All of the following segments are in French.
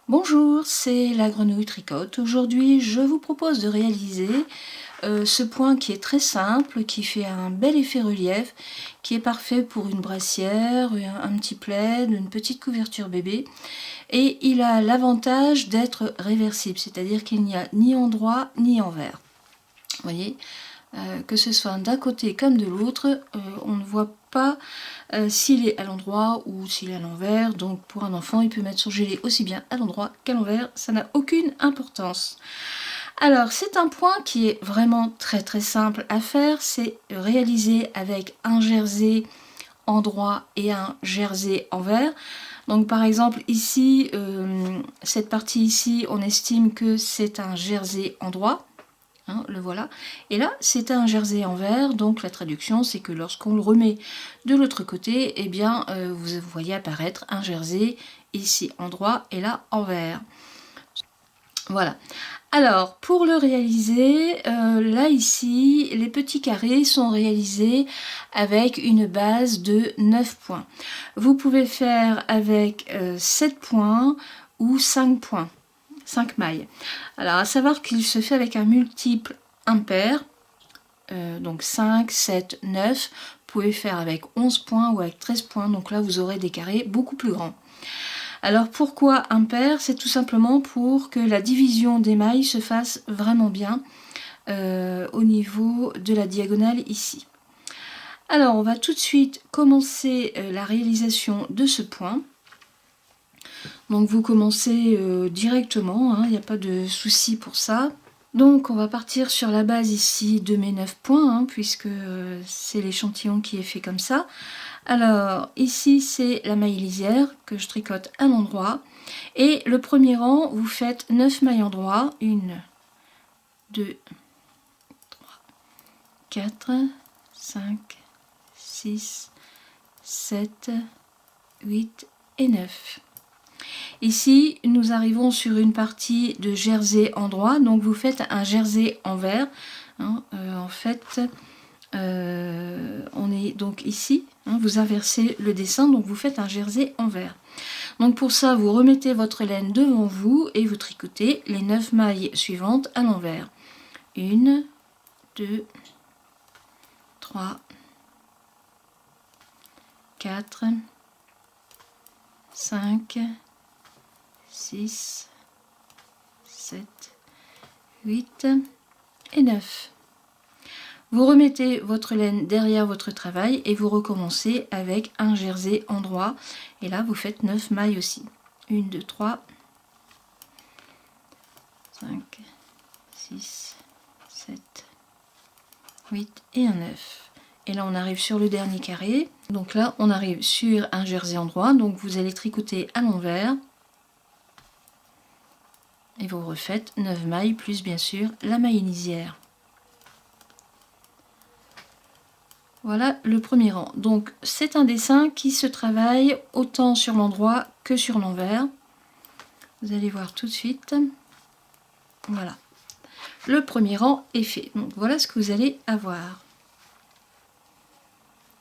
Bonjour, c'est la Grenouille Tricote. Aujourd'hui, je vous propose de réaliser ce point qui est très simple, qui fait un bel effet relief, qui est parfait pour une brassière, un petit plaid, une petite couverture bébé. Et il a l'avantage d'être réversible, c'est-à-dire qu'il n'y a ni endroit ni envers. Vous voyez, que ce soit d'un côté comme de l'autre, on ne voit pas s'il est à l'endroit ou s'il est à l'envers. Donc pour un enfant, il peut mettre son gilet aussi bien à l'endroit qu'à l'envers, ça n'a aucune importance. Alors c'est un point qui est vraiment très simple à faire, c'est réalisé avec un jersey endroit et un jersey envers. Donc par exemple ici, cette partie ici, on estime que c'est un jersey endroit. Hein, le voilà. Et là, c'est un jersey envers, donc la traduction, c'est que lorsqu'on le remet de l'autre côté, eh bien, vous voyez apparaître un jersey ici endroit et là envers. Voilà. Alors, pour le réaliser, là ici, les petits carrés sont réalisés avec une base de 9 points. Vous pouvez faire avec 7 points ou 5 points. 5 mailles. Alors à savoir qu'il se fait avec un multiple impair, donc 5, 7, 9. Vous pouvez faire avec 11 points ou avec 13 points, donc là vous aurez des carrés beaucoup plus grands. Alors pourquoi impair? C'est tout simplement pour que la division des mailles se fasse vraiment bien au niveau de la diagonale ici. Alors on va tout de suite commencer la réalisation de ce point. Donc vous commencez directement, il n'y a pas de souci pour ça. Donc on va partir sur la base ici de mes 9 points, puisque c'est l'échantillon qui est fait comme ça. Alors ici c'est la maille lisière que je tricote à l'endroit. Et le premier rang, vous faites 9 mailles endroit. 1, 2, 3, 4, 5, 6, 7, 8 et 9. Ici, nous arrivons sur une partie de jersey endroit, donc vous faites un jersey envers. En fait, on est donc ici, vous inversez le dessin, donc vous faites un jersey envers. Donc pour ça, vous remettez votre laine devant vous et vous tricotez les 9 mailles suivantes à l'envers. 1, 2, 3, 4, 5, 6, 7, 8 et 9. Vous remettez votre laine derrière votre travail et vous recommencez avec un jersey endroit. Et là, vous faites 9 mailles aussi. 1, 2, 3, 5, 6, 7, 8 et un 9. Et là, on arrive sur le dernier carré. Donc là, on arrive sur un jersey endroit. Donc vous allez tricoter à l'envers. Et vous refaites 9 mailles plus bien sûr la maille lisière. Voilà le premier rang. Donc c'est un dessin qui se travaille autant sur l'endroit que sur l'envers. Vous allez voir tout de suite. Voilà. Le premier rang est fait. Donc voilà ce que vous allez avoir.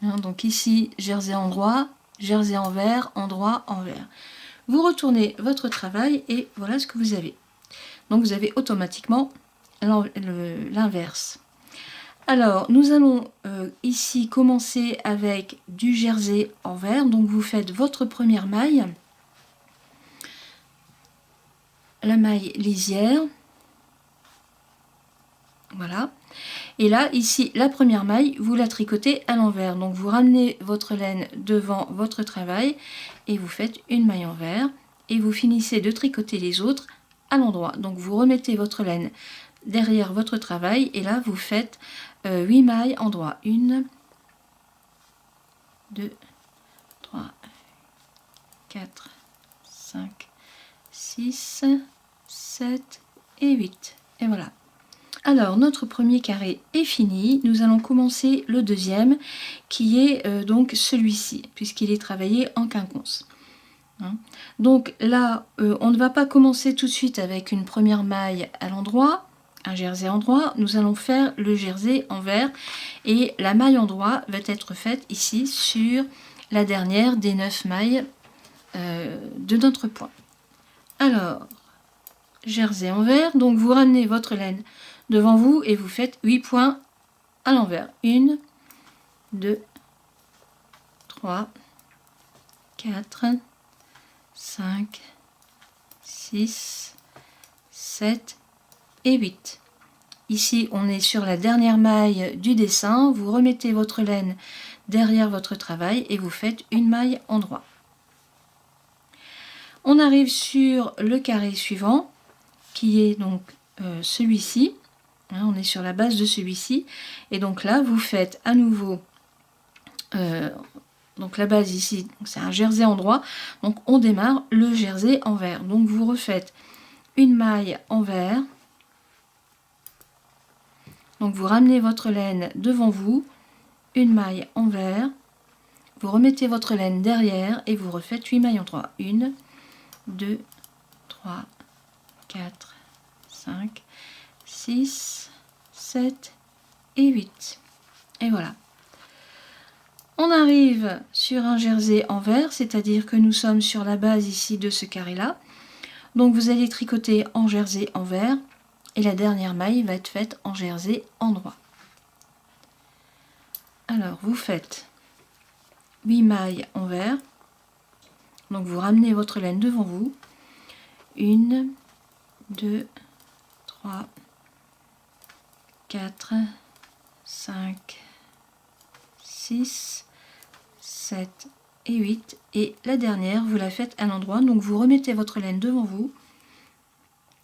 Donc ici, jersey endroit, jersey envers, endroit, envers. Vous retournez votre travail et voilà ce que vous avez. Donc vous avez automatiquement l'inverse. Alors nous allons ici commencer avec du jersey envers. Donc vous faites votre première maille, la maille lisière. Voilà. Et là, ici, la première maille, vous la tricotez à l'envers. Donc vous ramenez votre laine devant votre travail et vous faites une maille envers. Et vous finissez de tricoter les autres à l'endroit. Donc vous remettez votre laine derrière votre travail et là, vous faites 8 mailles endroit. 1, 2, 3, 4, 5, 6, 7 et 8. Et voilà. Alors, notre premier carré est fini. Nous allons commencer le deuxième, qui est donc celui-ci, puisqu'il est travaillé en quinconce. Donc là, on ne va pas commencer tout de suite avec une première maille à l'endroit, un jersey endroit. Nous allons faire le jersey envers et la maille endroit va être faite ici sur la dernière des 9 mailles de notre point. Alors, jersey envers, donc vous ramenez votre laine devant vous et vous faites 8 points à l'envers. 1, 2, 3, 4, 5, 6, 7 et 8. Ici, on est sur la dernière maille du dessin. Vous remettez votre laine derrière votre travail et vous faites une maille en droit. On arrive sur le carré suivant, qui est donc celui-ci. On est sur la base de celui-ci. Et donc là, vous faites à nouveau donc la base ici, c'est un jersey en droit. Donc on démarre le jersey envers. Donc vous refaites une maille envers. Donc vous ramenez votre laine devant vous, une maille envers. Vous remettez votre laine derrière et vous refaites 8 mailles en droit. 1, 2, 3, 4, 5, 6, 7 et 8. Et voilà. On arrive sur un jersey envers, c'est-à-dire que nous sommes sur la base ici de ce carré-là. Donc vous allez tricoter en jersey envers et la dernière maille va être faite en jersey en droit. Alors vous faites 8 mailles envers. Donc vous ramenez votre laine devant vous. 1, 2, 3, 4, 5, 6, 7 et 8. Et la dernière, vous la faites à l'endroit. Donc vous remettez votre laine devant vous.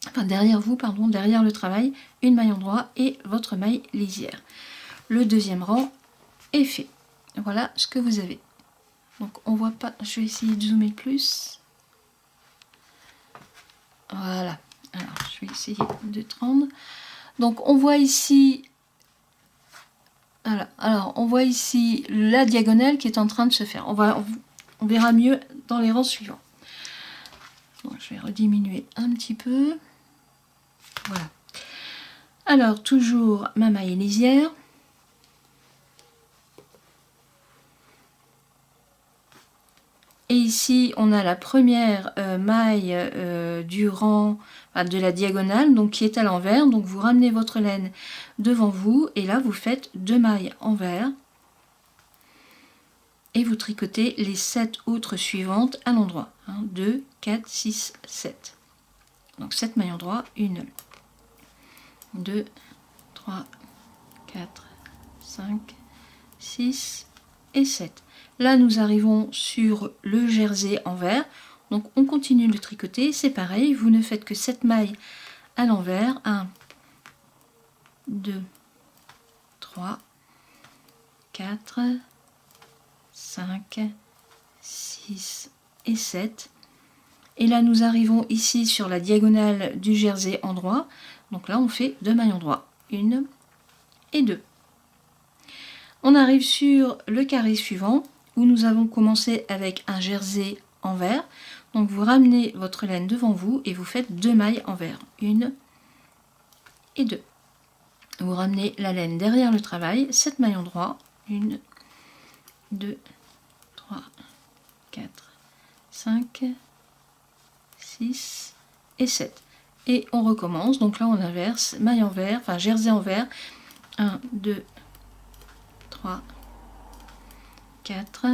Enfin derrière vous, pardon, derrière le travail. Une maille en droit et votre maille lisière. Le deuxième rang est fait. Voilà ce que vous avez. Donc on voit pas, je vais essayer de zoomer plus. Voilà, alors je vais essayer de te rendre. Donc on voit ici, voilà. Alors on voit ici la diagonale qui est en train de se faire. On verra mieux dans les rangs suivants. Donc, je vais rediminuer un petit peu. Voilà. Alors toujours ma maille lisière. Et ici, on a la première maille du rang de la diagonale, donc qui est à l'envers. Donc vous ramenez votre laine devant vous et là vous faites 2 mailles envers et vous tricotez les 7 autres suivantes à l'endroit. 2, 4, 6, 7. Donc 7 mailles en droit, 1, 2, 3, 4, 5, 6 et 7. Là, nous arrivons sur le jersey envers. Donc, on continue de tricoter. C'est pareil, vous ne faites que 7 mailles à l'envers. 1, 2, 3, 4, 5, 6 et 7. Et là, nous arrivons ici sur la diagonale du jersey en droit. Donc là, on fait 2 mailles en droit. 1 et 2. On arrive sur le carré suivant, où nous avons commencé avec un jersey envers. Donc vous ramenez votre laine devant vous et vous faites 2 mailles envers. 1 et 2. Vous ramenez la laine derrière le travail, 7 mailles en droit. 1, 2, 3, 4, 5, 6 et 7. Et on recommence. Donc là on inverse, maille envers, enfin jersey envers. 1, 2, 3, 4,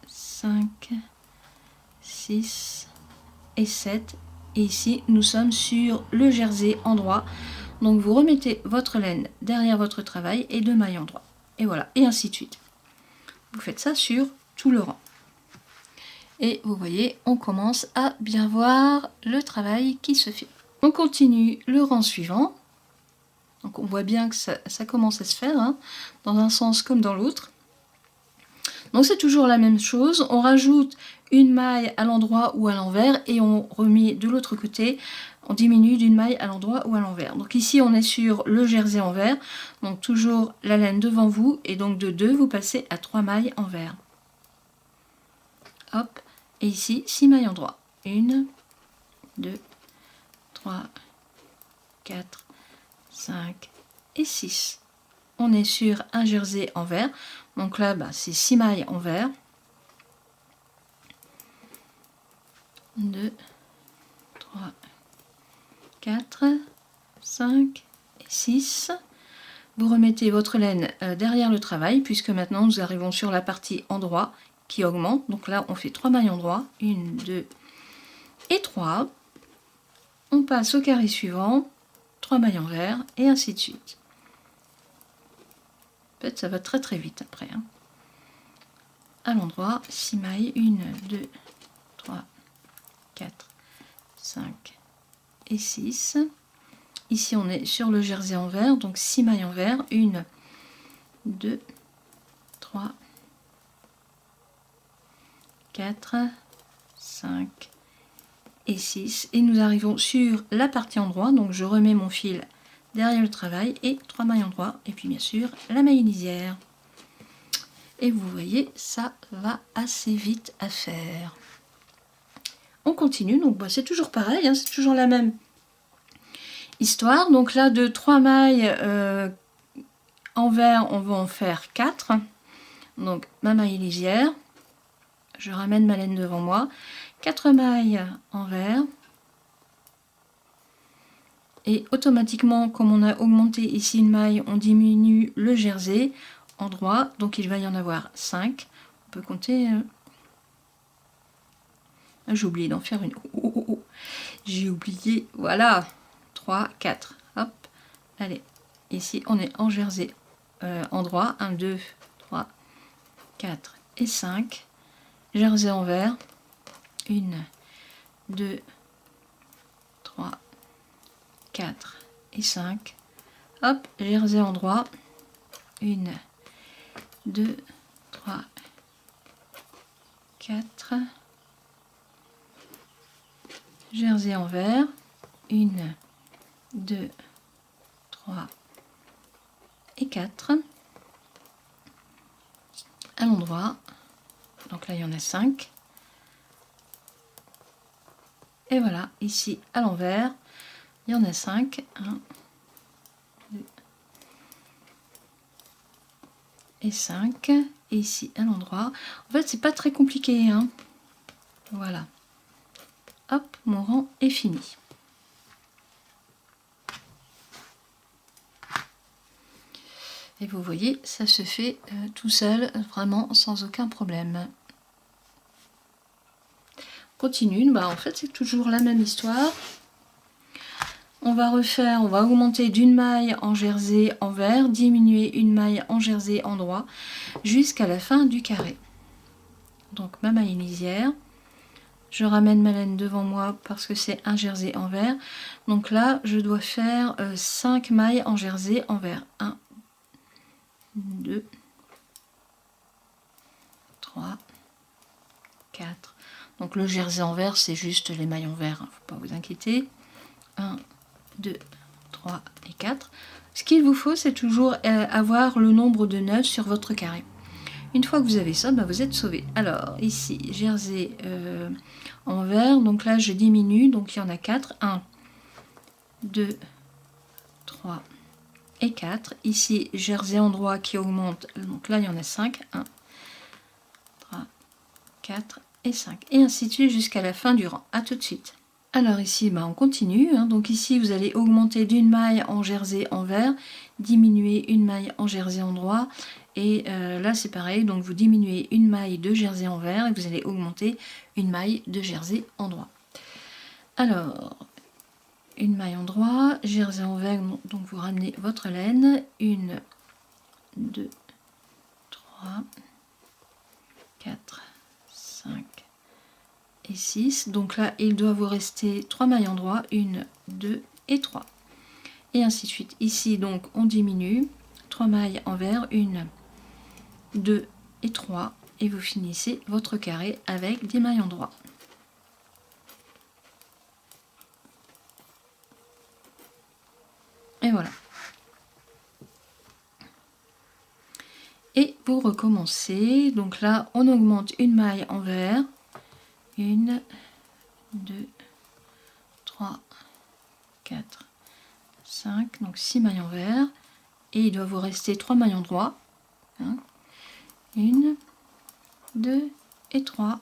5, 6 et 7. Et ici, nous sommes sur le jersey en droit. Donc, vous remettez votre laine derrière votre travail et 2 mailles en droit. Et voilà, et ainsi de suite. Vous faites ça sur tout le rang. Et vous voyez, on commence à bien voir le travail qui se fait. On continue le rang suivant. Donc, on voit bien que ça commence à se faire, dans un sens comme dans l'autre. Donc c'est toujours la même chose, on rajoute une maille à l'endroit ou à l'envers et on remet de l'autre côté, on diminue d'une maille à l'endroit ou à l'envers. Donc ici on est sur le jersey envers, donc toujours la laine devant vous et donc de 2 vous passez à 3 mailles envers. Hop, et ici 6 mailles en droit. 1, 2, 3, 4, 5 et 6. On est sur un jersey envers. Donc là, c'est 6 mailles envers. 2, 3, 4, 5 et 6. Vous remettez votre laine derrière le travail, puisque maintenant nous arrivons sur la partie endroit qui augmente. Donc là, on fait 3 mailles endroits, 1, 2 et 3. On passe au carré suivant, 3 mailles envers, et ainsi de suite. En fait, ça va très très vite après. Hein. À l'endroit, 6 mailles, 1, 2, 3, 4, 5 et 6. Ici, on est sur le jersey envers, donc 6 mailles envers, 1, 2, 3, 4, 5 et 6. Et nous arrivons sur la partie endroit, donc je remets mon fil derrière le travail et 3 mailles endroit, et puis bien sûr la maille lisière. Et vous voyez, ça va assez vite à faire. On continue, donc bah, c'est toujours pareil, hein, c'est toujours la même histoire. Donc là, de 3 mailles envers, on va en faire 4. Donc ma maille lisière, je ramène ma laine devant moi, 4 mailles envers, et automatiquement, comme on a augmenté ici une maille, on diminue le jersey endroit, donc il va y en avoir 5. On peut compter. J'ai oublié d'en faire une. J'ai oublié. Voilà. 3, 4. Hop. Allez. Ici, on est en jersey endroit. 1, 2, 3, 4 et 5. Jersey envers. 1, 2, 3, 4 et 5. Hop. Jersey endroit. 1, 2, 3, 4. Jersey envers, 1, 2, 3 et 4. À l'endroit, donc là il y en a 5. Et voilà, ici à l'envers, il y en a 5. 1, 2 et 5. Et ici à l'endroit, en fait c'est pas très compliqué. Hein. Voilà. Hop, mon rang est fini. Et vous voyez, ça se fait tout seul, vraiment sans aucun problème. Continue, bah en fait c'est toujours la même histoire. On va refaire, on va augmenter d'une maille en jersey envers, diminuer une maille en jersey endroit, jusqu'à la fin du carré. Donc ma maille lisière. Je ramène ma laine devant moi parce que c'est un jersey envers. Donc là, je dois faire 5 mailles en jersey envers. 1, 2, 3, 4. Donc le jersey envers, c'est juste les mailles envers, hein, faut pas vous inquiéter. 1, 2, 3 et 4. Ce qu'il vous faut, c'est toujours avoir le nombre de 9 sur votre carré. Une fois que vous avez ça, bah, vous êtes sauvé. Alors, ici, jersey envers. Donc là, je diminue. Donc, il y en a 4. 1, 2, 3 et 4. Ici, jersey endroit qui augmente. Donc là, il y en a 5. 1, 3, 4 et 5. Et ainsi de suite jusqu'à la fin du rang. A tout de suite. Alors ici, bah, on continue. Hein. Donc ici, vous allez augmenter d'une maille en jersey envers, diminuer une maille en jersey endroit. Et là, c'est pareil. Donc vous diminuez une maille de jersey envers et vous allez augmenter une maille de jersey endroit. Alors, une maille endroit, jersey envers. Donc vous ramenez votre laine. 1, 2, 3, 4, 5. Et 6, donc là il doit vous rester 3 mailles endroit, 1, 2 et 3 et ainsi de suite. Ici donc on diminue 3 mailles envers, 1, 2 et 3 et vous finissez votre carré avec des mailles endroit. Et voilà. Et vous recommencez, donc là on augmente une maille envers, 1, 2, 3, 4, 5, donc 6 mailles envers, et il doit vous rester 3 mailles endroit, 1, 2 et 3.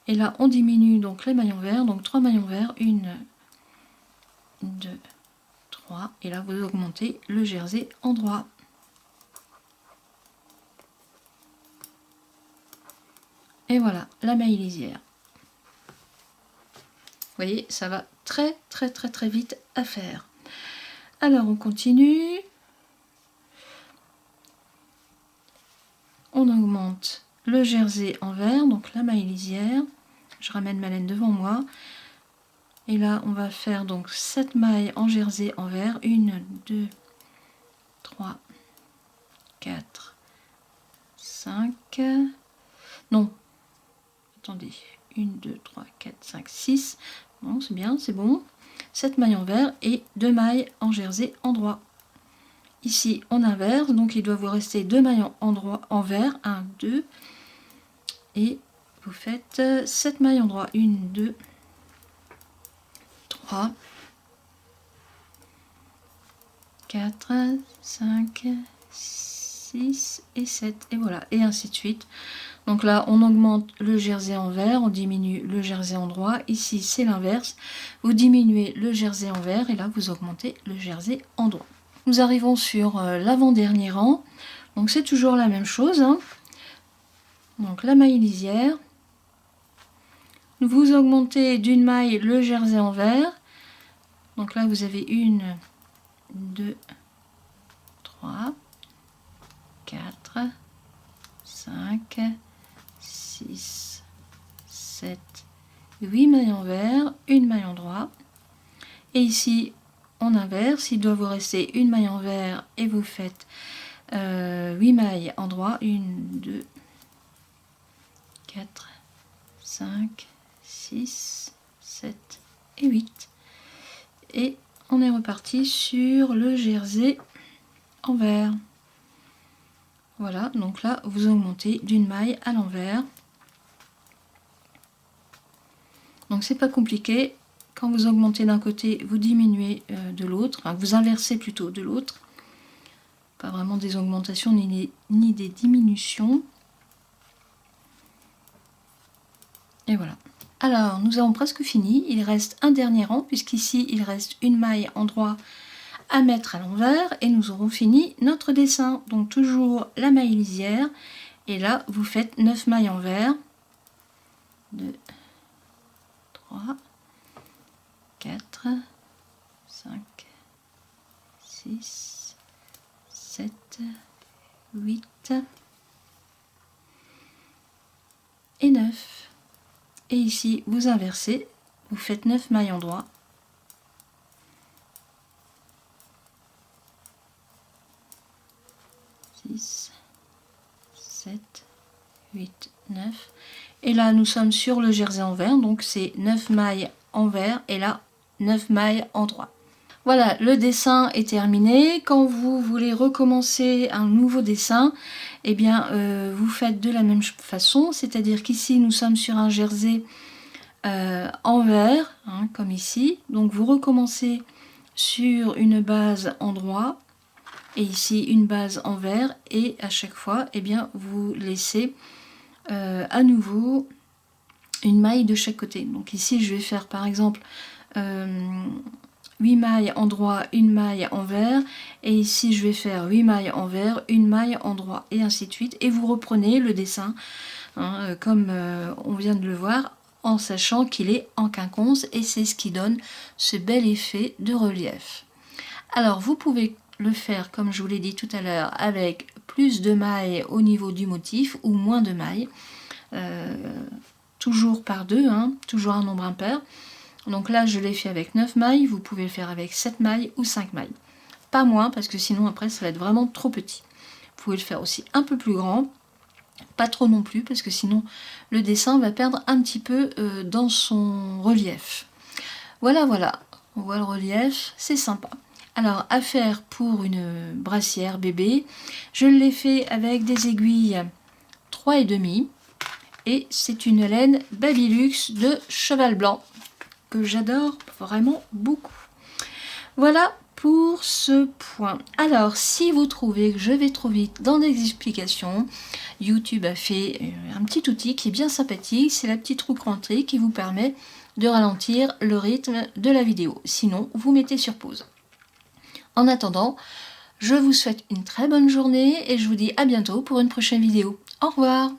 Et là, on diminue donc les mailles envers, donc 3 mailles envers, 1, 2, 3. Et là, vous augmentez le jersey endroit. Et voilà, la maille lisière. Vous voyez, ça va très vite à faire. Alors, on continue. On augmente le jersey envers, donc la maille lisière. Je ramène ma laine devant moi. Et là, on va faire donc 7 mailles en jersey envers. 1, 2, 3, 4, 5. Non. Attendez. 1, 2, 3, 4, 5, 6. Bon, c'est bien, c'est bon. 7 mailles envers et 2 mailles en jersey endroit. Ici, on inverse, donc il doit vous rester 2 mailles envers. 1, 2. Et vous faites 7 mailles endroit. 1, 2, 3, 4, 5, 6 et 7. Et voilà, et ainsi de suite. Donc là, on augmente le jersey envers, on diminue le jersey endroit. Ici, c'est l'inverse. Vous diminuez le jersey envers et là, vous augmentez le jersey endroit. Nous arrivons sur l'avant-dernier rang. Donc c'est toujours la même chose, hein. Donc la maille lisière. Vous augmentez d'une maille le jersey envers. Donc là, vous avez 1, 2, 3, 4, 5, 6, 7, 8 mailles envers, une maille endroit. Et ici, on inverse, il doit vous rester une maille envers et vous faites 8 mailles endroit. 1, 2, 4, 5, 6, 7 et 8. Et on est reparti sur le jersey envers. Voilà, donc là, vous augmentez d'une maille à l'envers. Donc c'est pas compliqué. Quand vous augmentez d'un côté, vous diminuez de l'autre. Enfin, vous inversez plutôt de l'autre. Pas vraiment des augmentations ni des diminutions. Et voilà. Alors, nous avons presque fini. Il reste un dernier rang, puisqu'ici, il reste une maille endroit à mettre à l'envers. Et nous aurons fini notre dessin. Donc, toujours la maille lisière. Et là, vous faites 9 mailles envers. 2, 3, 4, 5, 6, 7, 8 et 9. Et ici, vous inversez, vous faites 9 mailles endroit. 6, 7, 8, 9. Et là, nous sommes sur le jersey envers, donc c'est 9 mailles envers et là, 9 mailles endroit. Voilà, le dessin est terminé. Quand vous voulez recommencer un nouveau dessin, eh bien, vous faites de la même façon. C'est-à-dire qu'ici, nous sommes sur un jersey envers, hein, comme ici. Donc, vous recommencez sur une base endroit et ici, une base envers. Et à chaque fois, eh bien, vous laissez à nouveau une maille de chaque côté. Donc ici, je vais faire par exemple 8 mailles endroit, une maille envers, et ici je vais faire 8 mailles envers, une maille endroit, et ainsi de suite. Et vous reprenez le dessin, hein, comme on vient de le voir, en sachant qu'il est en quinconce, et c'est ce qui donne ce bel effet de relief. Alors vous pouvez le faire, comme je vous l'ai dit tout à l'heure, avec plus de mailles au niveau du motif, ou moins de mailles, toujours par 2, hein, toujours un nombre impair. Donc là, je l'ai fait avec 9 mailles, vous pouvez le faire avec 7 mailles ou 5 mailles. Pas moins, parce que sinon après, ça va être vraiment trop petit. Vous pouvez le faire aussi un peu plus grand, pas trop non plus, parce que sinon, le dessin va perdre un petit peu dans son relief. Voilà, voilà, on voit le relief, c'est sympa. Alors, à faire pour une brassière bébé, je l'ai fait avec des aiguilles 3,5. Et c'est une laine Babylux de cheval blanc que j'adore vraiment beaucoup. Voilà pour ce point. Alors, si vous trouvez que je vais trop vite dans des explications, YouTube a fait un petit outil qui est bien sympathique, c'est la petite roue crantée qui vous permet de ralentir le rythme de la vidéo. Sinon, vous mettez sur pause. En attendant, je vous souhaite une très bonne journée et je vous dis à bientôt pour une prochaine vidéo. Au revoir!